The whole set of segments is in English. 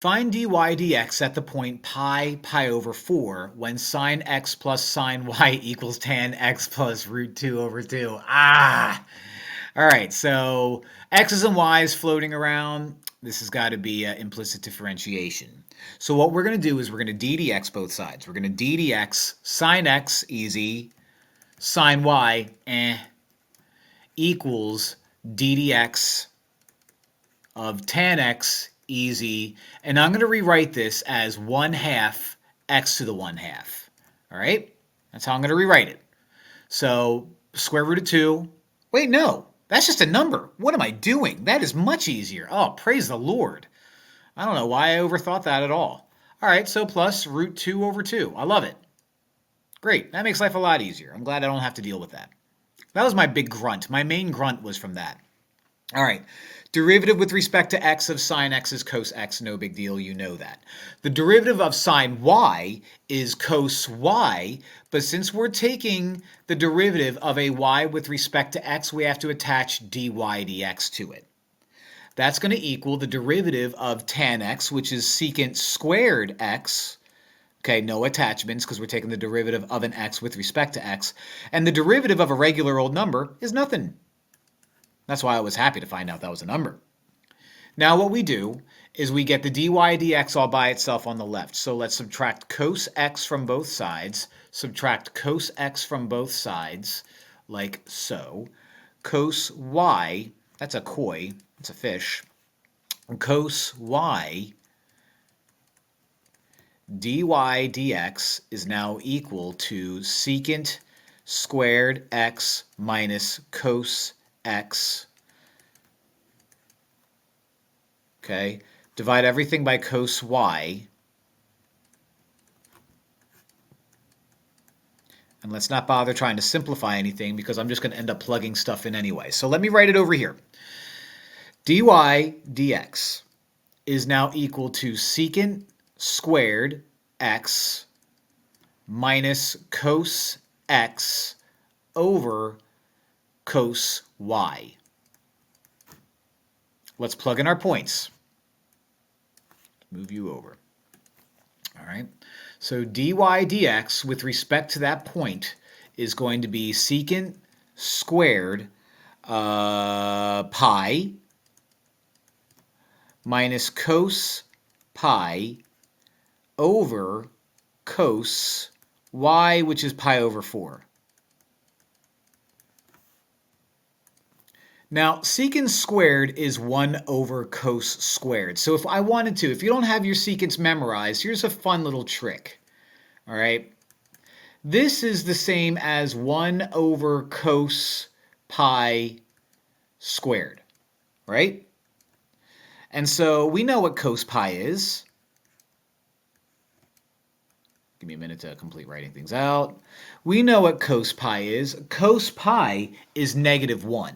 Find dy dx at the point pi over 4 when sine x plus sine y equals tan x plus root 2 over 2. Ah! All right, so x's and y's floating around. This has got to be implicit differentiation. So what we're going to do is we're going to ddx both sides. We're going to ddx sine x, easy, sine y, equals ddx of tan x, easy, and I'm going to rewrite this as 1/2 x to the 1/2. All right? That's how I'm going to rewrite it. So square root of 2. Wait, no. That's just a number. What am I doing? That is much easier. Oh, praise the Lord. I don't know why I overthought that at all. All right, so plus root 2 over 2. I love it. Great. That makes life a lot easier. I'm glad I don't have to deal with that. That was my big grunt. My main grunt was from that. All right. Derivative with respect to x of sine x is cos x. No big deal. You know that. The derivative of sine y is cos y. But since we're taking the derivative of a y with respect to x, we have to attach dy dx to it. That's going to equal the derivative of tan x, which is secant squared x. Okay, no attachments because we're taking the derivative of an x with respect to x. And the derivative of a regular old number is nothing. That's why I was happy to find out that was a number. Now what we do is we get the dy dx all by itself on the left. So let's subtract cos x from both sides. Subtract cos x from both sides, like so. Cos y, that's a koi, it's a fish. Cos y dy dx is now equal to secant squared x minus cos x. Okay, divide everything by cos y. And let's not bother trying to simplify anything because I'm just going to end up plugging stuff in anyway. So let me write it over here. Dy dx is now equal to secant squared x minus cos x over cos y. Let's plug in our points. Move you over. All right. So dy dx with respect to that point is going to be secant squared pi minus cos pi over cos y, which is pi over 4. Now, secant squared is 1 over cos squared. So if I wanted to, if you don't have your secants memorized, here's a fun little trick. All right. This is the same as 1 over cos pi squared, right? And so we know what cos pi is. Give me a minute to complete writing things out. We know what cos pi is. Cos pi is -1.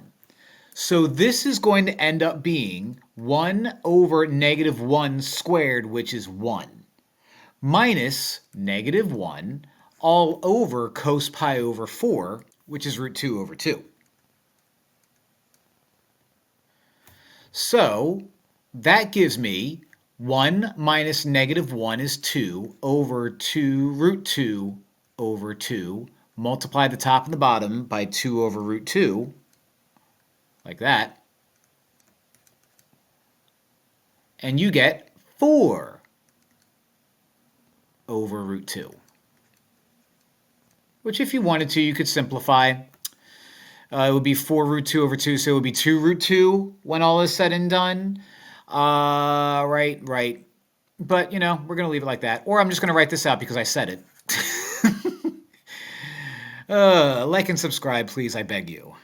So this is going to end up being 1 over -1 squared, which is 1, minus -1 all over cos pi over 4, which is root 2 over 2. So that gives me 1 minus -1 is 2 over 2 root 2 over 2. Multiply the top and the bottom by 2 over root 2. Like that. And you get 4 over root 2. Which if you wanted to, you could simplify. It would be 4 root 2 over 2, so it would be 2 root 2 when all is said and done. Right. But, we're going to leave it like that. Or I'm just going to write this out because I said it. Like and subscribe, please, I beg you.